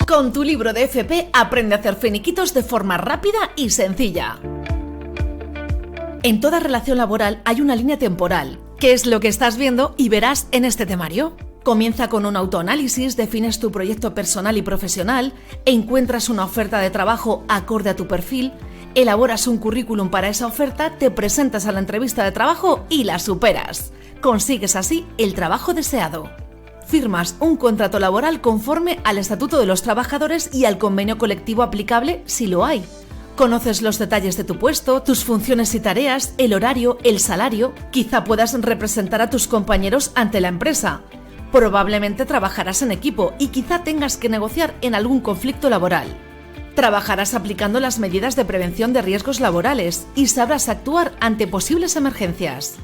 Con tu libro de FP aprende a hacer finiquitos de forma rápida y sencilla. En toda relación laboral hay una línea temporal, que es lo que estás viendo y verás en este temario. Comienza con un autoanálisis, defines tu proyecto personal y profesional, encuentras una oferta de trabajo acorde a tu perfil, elaboras un currículum para esa oferta, te presentas a la entrevista de trabajo y la superas. Consigues así el trabajo deseado. Firmas un contrato laboral conforme al Estatuto de los Trabajadores y al convenio colectivo aplicable si lo hay. Conoces los detalles de tu puesto, tus funciones y tareas, el horario, el salario. Quizá puedas representar a tus compañeros ante la empresa. Probablemente trabajarás en equipo y quizá tengas que negociar en algún conflicto laboral. Trabajarás aplicando las medidas de prevención de riesgos laborales y sabrás actuar ante posibles emergencias.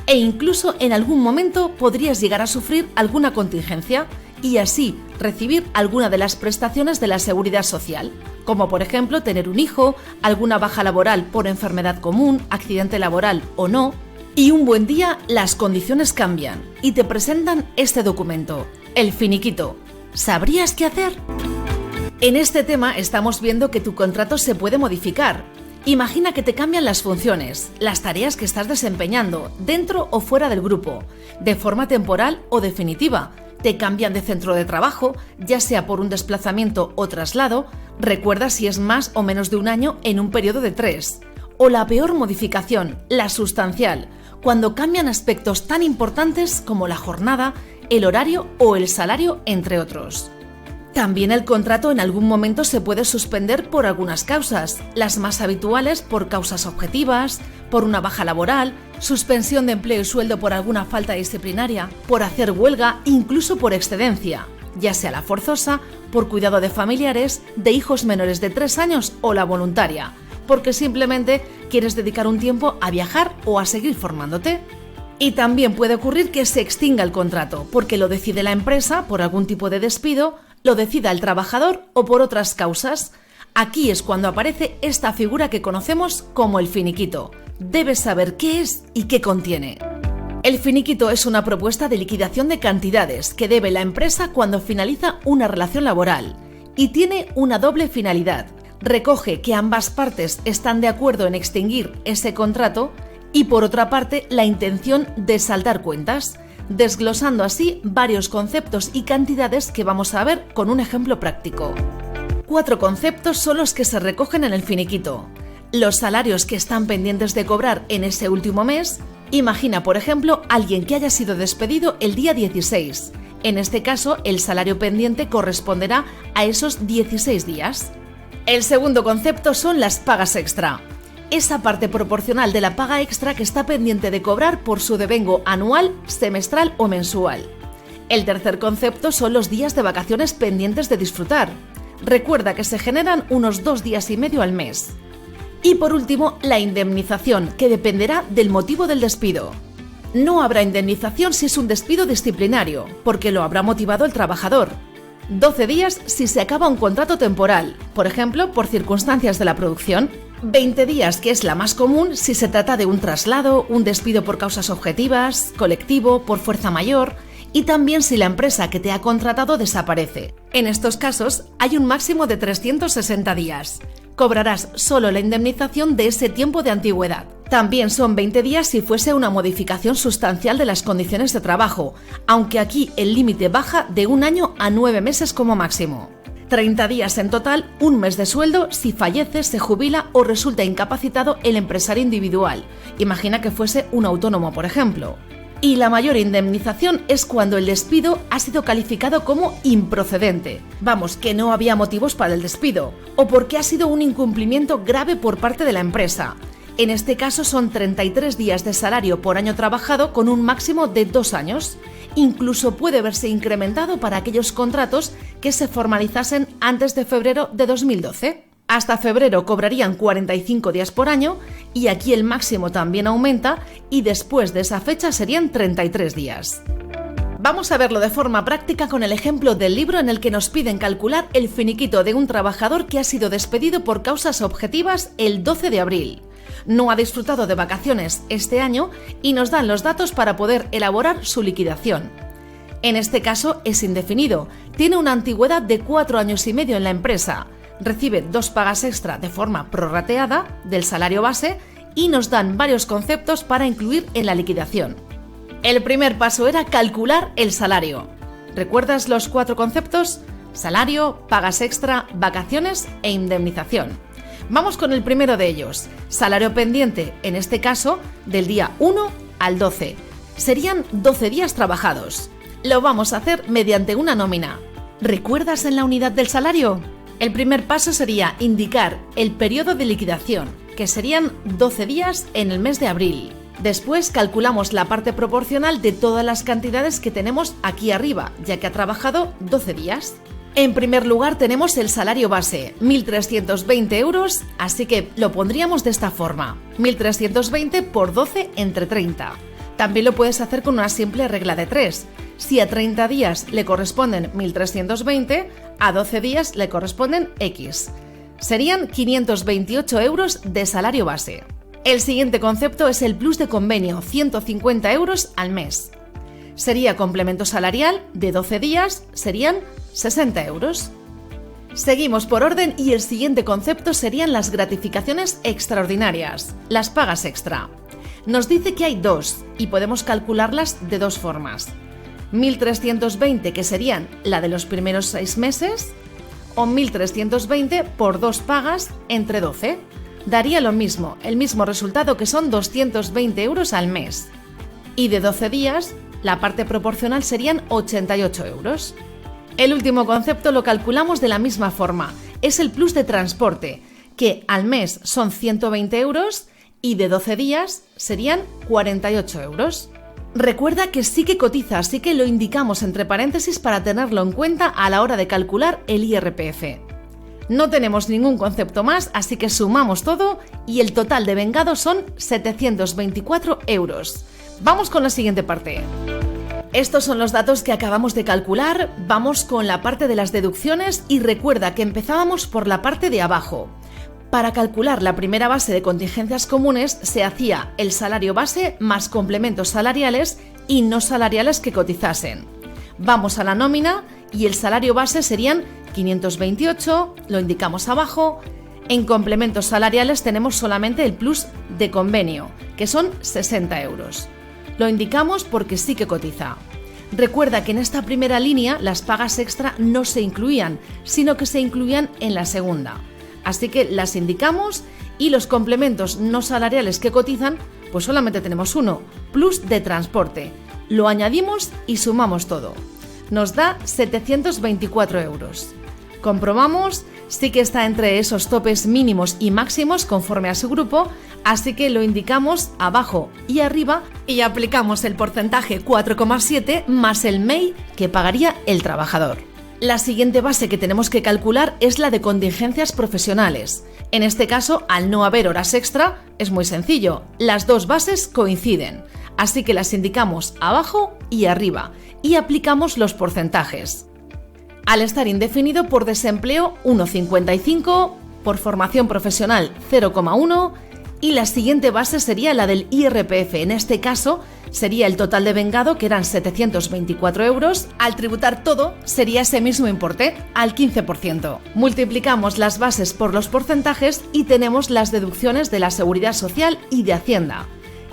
E incluso en algún momento podrías llegar a sufrir alguna contingencia y así recibir alguna de las prestaciones de la seguridad social, como por ejemplo tener un hijo, alguna baja laboral por enfermedad común, accidente laboral o no. Y un buen día las condiciones cambian y te presentan este documento, el finiquito. ¿Sabrías qué hacer? En este tema estamos viendo que tu contrato se puede modificar. Imagina que te cambian las funciones, las tareas que estás desempeñando, dentro o fuera del grupo, de forma temporal o definitiva. Te cambian de centro de trabajo, ya sea por un desplazamiento o traslado. Recuerda si es más o menos de un año en un periodo de 3. O la peor modificación, la sustancial, cuando cambian aspectos tan importantes como la jornada, el horario o el salario, entre otros. También el contrato en algún momento se puede suspender por algunas causas, las más habituales por causas objetivas, por una baja laboral, suspensión de empleo y sueldo por alguna falta disciplinaria, por hacer huelga, incluso por excedencia, ya sea la forzosa, por cuidado de familiares, de hijos menores de 3 años o la voluntaria, porque simplemente quieres dedicar un tiempo a viajar o a seguir formándote. Y también puede ocurrir que se extinga el contrato, porque lo decide la empresa por algún tipo de despido, lo decida el trabajador o por otras causas. Aquí es cuando aparece esta figura que conocemos como el finiquito. Debes saber qué es y qué contiene. El finiquito es una propuesta de liquidación de cantidades que debe la empresa cuando finaliza una relación laboral y tiene una doble finalidad. Recoge que ambas partes están de acuerdo en extinguir ese contrato y por otra parte la intención de saldar cuentas, desglosando así varios conceptos y cantidades que vamos a ver con un ejemplo práctico. 4 conceptos son los que se recogen en el finiquito. Los salarios que están pendientes de cobrar en ese último mes. Imagina, por ejemplo, alguien que haya sido despedido el día 16. En este caso, el salario pendiente corresponderá a esos 16 días. El segundo concepto son las pagas extra. Esa parte proporcional de la paga extra que está pendiente de cobrar por su devengo anual, semestral o mensual. El tercer concepto son los días de vacaciones pendientes de disfrutar. Recuerda que se generan unos 2 días y medio al mes. Y por último, la indemnización, que dependerá del motivo del despido. No habrá indemnización si es un despido disciplinario, porque lo habrá motivado el trabajador. 12 días si se acaba un contrato temporal, por ejemplo, por circunstancias de la producción. 20 días, que es la más común si se trata de un traslado, un despido por causas objetivas, colectivo, por fuerza mayor, y también si la empresa que te ha contratado desaparece. En estos casos hay un máximo de 360 días. Cobrarás solo la indemnización de ese tiempo de antigüedad. También son 20 días si fuese una modificación sustancial de las condiciones de trabajo, aunque aquí el límite baja de 1 año a 9 meses como máximo. 30 días en total, 1 mes de sueldo si fallece, se jubila o resulta incapacitado el empresario individual. Imagina que fuese un autónomo, por ejemplo. Y la mayor indemnización es cuando el despido ha sido calificado como improcedente. Vamos, que no había motivos para el despido, o porque ha sido un incumplimiento grave por parte de la empresa. En este caso son 33 días de salario por año trabajado con un máximo de 2 años. Incluso puede verse incrementado para aquellos contratos que se formalizasen antes de febrero de 2012. Hasta febrero cobrarían 45 días por año y aquí el máximo también aumenta y después de esa fecha serían 33 días. Vamos a verlo de forma práctica con el ejemplo del libro en el que nos piden calcular el finiquito de un trabajador que ha sido despedido por causas objetivas el 12 de abril. No ha disfrutado de vacaciones este año y nos dan los datos para poder elaborar su liquidación. En este caso es indefinido, tiene una antigüedad de 4 años y medio en la empresa, recibe 2 pagas extra de forma prorrateada del salario base y nos dan varios conceptos para incluir en la liquidación. El primer paso era calcular el salario. ¿Recuerdas los 4 conceptos? Salario, pagas extra, vacaciones e indemnización. Vamos con el primero de ellos, salario pendiente, en este caso del día 1 al 12. Serían 12 días trabajados. Lo vamos a hacer mediante una nómina. ¿Recuerdas en la unidad del salario? El primer paso sería indicar el periodo de liquidación, que serían 12 días en el mes de abril. Después calculamos la parte proporcional de todas las cantidades que tenemos aquí arriba, ya que ha trabajado 12 días. En primer lugar tenemos el salario base, 1.320 euros, así que lo pondríamos de esta forma, 1.320 por 12 entre 30. También lo puedes hacer con una simple regla de 3. Si a 30 días le corresponden 1.320, a 12 días le corresponden X. Serían 528 euros de salario base. El siguiente concepto es el plus de convenio, 150 euros al mes. Sería complemento salarial de 12 días, serían 60 euros. Seguimos por orden y el siguiente concepto serían las gratificaciones extraordinarias, las pagas extra. Nos dice que hay 2 y podemos calcularlas de 2 formas. 1.320, que serían la de los primeros 6 meses, o 1.320 por 2 pagas entre 12. Daría lo mismo, el mismo resultado, que son 220 euros al mes. Y de 12 días, la parte proporcional serían 88 euros. El último concepto lo calculamos de la misma forma, es el plus de transporte, que al mes son 120 euros y de 12 días serían 48 euros. Recuerda que sí que cotiza, así que lo indicamos entre paréntesis para tenerlo en cuenta a la hora de calcular el IRPF. No tenemos ningún concepto más, así que sumamos todo y el total de vengado son 724 euros. Vamos con la siguiente parte. Estos son los datos que acabamos de calcular, vamos con la parte de las deducciones y recuerda que empezábamos por la parte de abajo. Para calcular la primera base de contingencias comunes se hacía el salario base más complementos salariales y no salariales que cotizasen. Vamos a la nómina y el salario base serían 528, lo indicamos abajo. En complementos salariales tenemos solamente el plus de convenio, que son 60 euros. Lo indicamos porque sí que cotiza. Recuerda que en esta primera línea las pagas extra no se incluían, sino que se incluían en la segunda. Así que las indicamos y los complementos no salariales que cotizan, pues solamente tenemos uno, plus de transporte. Lo añadimos y sumamos todo. Nos da 724 euros. Comprobamos, sí que está entre esos topes mínimos y máximos conforme a su grupo, así que lo indicamos abajo y arriba y aplicamos el porcentaje 4,7 más el MEI que pagaría el trabajador. La siguiente base que tenemos que calcular es la de contingencias profesionales. En este caso, al no haber horas extra, es muy sencillo, las dos bases coinciden, así que las indicamos abajo y arriba y aplicamos los porcentajes. Al estar indefinido, por desempleo 1,55, por formación profesional 0,1 y la siguiente base sería la del IRPF. En este caso sería el total de vengado, que eran 724 euros. Al tributar todo sería ese mismo importe, al 15%. Multiplicamos las bases por los porcentajes y tenemos las deducciones de la Seguridad Social y de Hacienda,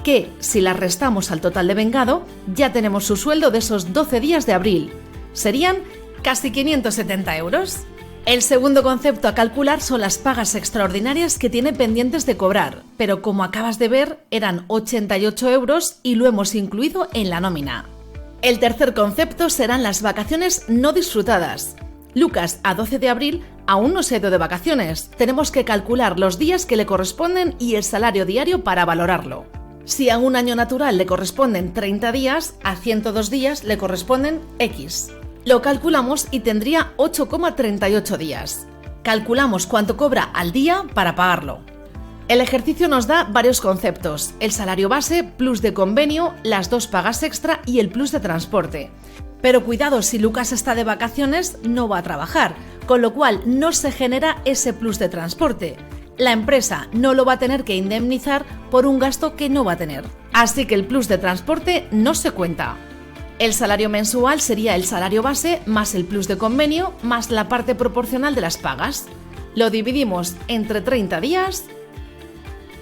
que si las restamos al total de vengado ya tenemos su sueldo de esos 12 días de abril. Serían casi 570 euros. El segundo concepto a calcular son las pagas extraordinarias que tiene pendientes de cobrar, pero como acabas de ver eran 88 euros y lo hemos incluido en la nómina. El tercer concepto serán las vacaciones no disfrutadas. Lucas, a 12 de abril, aún no se ha ido de vacaciones. Tenemos que calcular los días que le corresponden y el salario diario para valorarlo. Si a un año natural le corresponden 30 días, a 102 días le corresponden X. Lo calculamos y tendría 8,38 días. Calculamos cuánto cobra al día para pagarlo. El ejercicio nos da varios conceptos: el salario base, plus de convenio, las dos pagas extra y el plus de transporte. Pero cuidado, si Lucas está de vacaciones no va a trabajar, con lo cual no se genera ese plus de transporte. La empresa no lo va a tener que indemnizar por un gasto que no va a tener. Así que el plus de transporte no se cuenta. El salario mensual sería el salario base más el plus de convenio más la parte proporcional de las pagas. Lo dividimos entre 30 días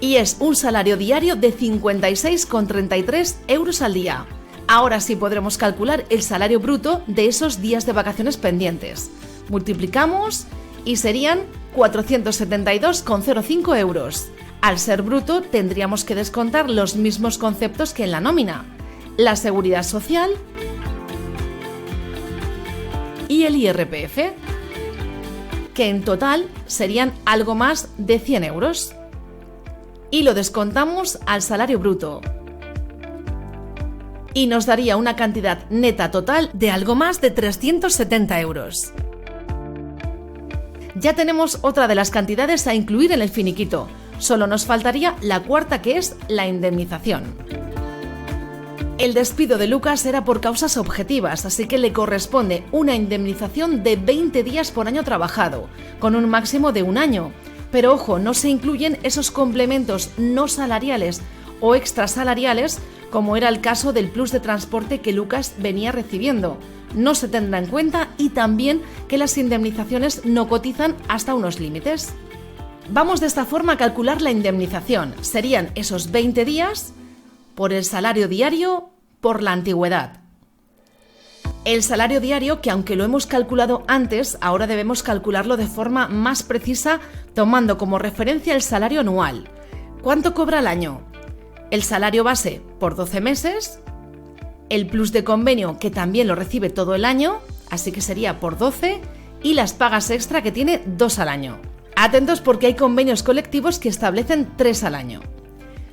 y es un salario diario de 56,33 euros al día. Ahora sí podremos calcular el salario bruto de esos días de vacaciones pendientes. Multiplicamos y serían 472,05 euros. Al ser bruto tendríamos que descontar los mismos conceptos que en la nómina: la seguridad social y el IRPF, que en total serían algo más de 100 euros. Y lo descontamos al salario bruto. Y nos daría una cantidad neta total de algo más de 370 euros. Ya tenemos otra de las cantidades a incluir en el finiquito. Solo nos faltaría la cuarta, que es la indemnización. El despido de Lucas era por causas objetivas, así que le corresponde una indemnización de 20 días por año trabajado, con un máximo de un año. Pero ojo, no se incluyen esos complementos no salariales o extrasalariales, como era el caso del plus de transporte que Lucas venía recibiendo. No se tendrá en cuenta, y también que las indemnizaciones no cotizan hasta unos límites. Vamos de esta forma a calcular la indemnización. Serían esos 20 días por el salario diario por la antigüedad. El salario diario, que aunque lo hemos calculado antes, ahora debemos calcularlo de forma más precisa tomando como referencia el salario anual. ¿Cuánto cobra al año? El salario base por 12 meses, el plus de convenio, que también lo recibe todo el año, así que sería por 12, y las pagas extra, que tiene 2 al año. Atentos porque hay convenios colectivos que establecen 3 al año.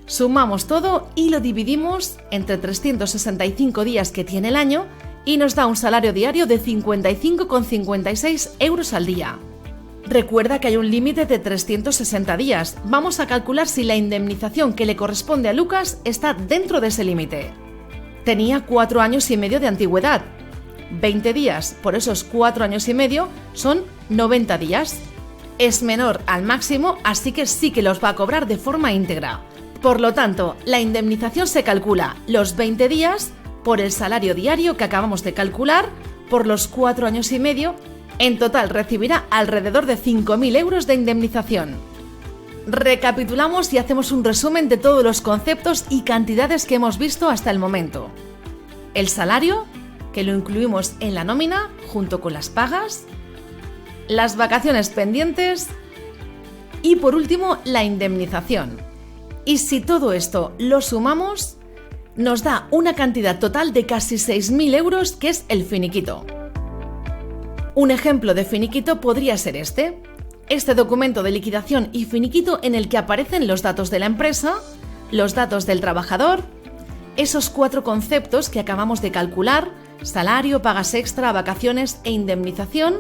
Sumamos todo y lo dividimos entre 365 días que tiene el año y nos da un salario diario de 55,56 euros al día. Recuerda que hay un límite de 360 días. Vamos a calcular si la indemnización que le corresponde a Lucas está dentro de ese límite. Tenía 4 años y medio de antigüedad. 20 días por esos 4 años y medio son 90 días. Es menor al máximo, así que sí que los va a cobrar de forma íntegra. Por lo tanto, la indemnización se calcula los 20 días por el salario diario que acabamos de calcular por los 4 años y medio. En total recibirá alrededor de 5.000 euros de indemnización. Recapitulamos y hacemos un resumen de todos los conceptos y cantidades que hemos visto hasta el momento. El salario, que lo incluimos en la nómina junto con las pagas. Las vacaciones pendientes. Y por último, la indemnización. Y si todo esto lo sumamos, nos da una cantidad total de casi 6.000 euros, que es el finiquito. Un ejemplo de finiquito podría ser este documento de liquidación y finiquito en el que aparecen los datos de la empresa, los datos del trabajador, esos 4 conceptos que acabamos de calcular: salario, pagas extra, vacaciones e indemnización.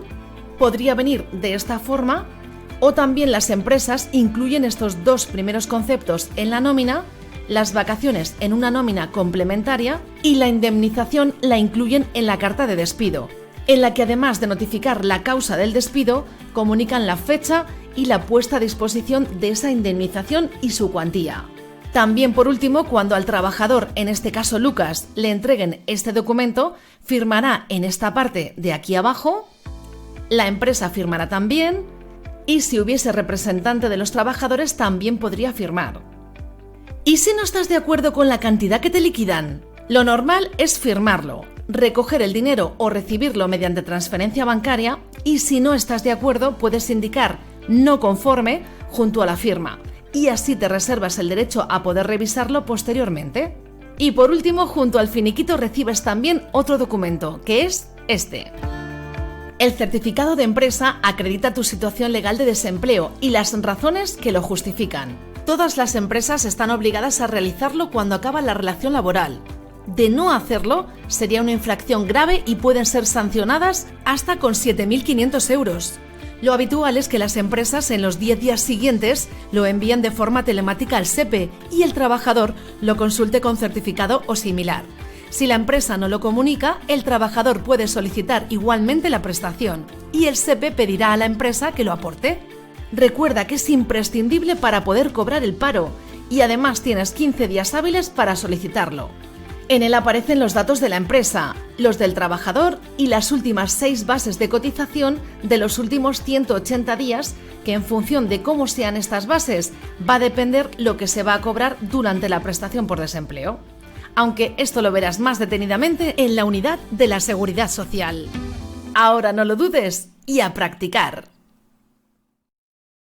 Podría venir de esta forma, o también las empresas incluyen estos 2 primeros conceptos en la nómina, las vacaciones en una nómina complementaria y la indemnización la incluyen en la carta de despido, en la que además de notificar la causa del despido, comunican la fecha y la puesta a disposición de esa indemnización y su cuantía. También, por último, cuando al trabajador, en este caso Lucas, le entreguen este documento, firmará en esta parte de aquí abajo, la empresa firmará también, y si hubiese representante de los trabajadores también podría firmar. ¿Y si no estás de acuerdo con la cantidad que te liquidan? Lo normal es firmarlo, recoger el dinero o recibirlo mediante transferencia bancaria, y si no estás de acuerdo puedes indicar no conforme junto a la firma, y así te reservas el derecho a poder revisarlo posteriormente. Y por último, junto al finiquito recibes también otro documento, que es este. El certificado de empresa acredita tu situación legal de desempleo y las razones que lo justifican. Todas las empresas están obligadas a realizarlo cuando acaba la relación laboral. De no hacerlo, sería una infracción grave y pueden ser sancionadas hasta con 7.500 euros. Lo habitual es que las empresas en los 10 días siguientes lo envíen de forma telemática al SEPE y el trabajador lo consulte con certificado o similar. Si la empresa no lo comunica, el trabajador puede solicitar igualmente la prestación y el SEPE pedirá a la empresa que lo aporte. Recuerda que es imprescindible para poder cobrar el paro y además tienes 15 días hábiles para solicitarlo. En él aparecen los datos de la empresa, los del trabajador y las últimas 6 bases de cotización de los últimos 180 días, que en función de cómo sean estas bases va a depender lo que se va a cobrar durante la prestación por desempleo. Aunque esto lo verás más detenidamente en la unidad de la Seguridad Social. Ahora no lo dudes y a practicar.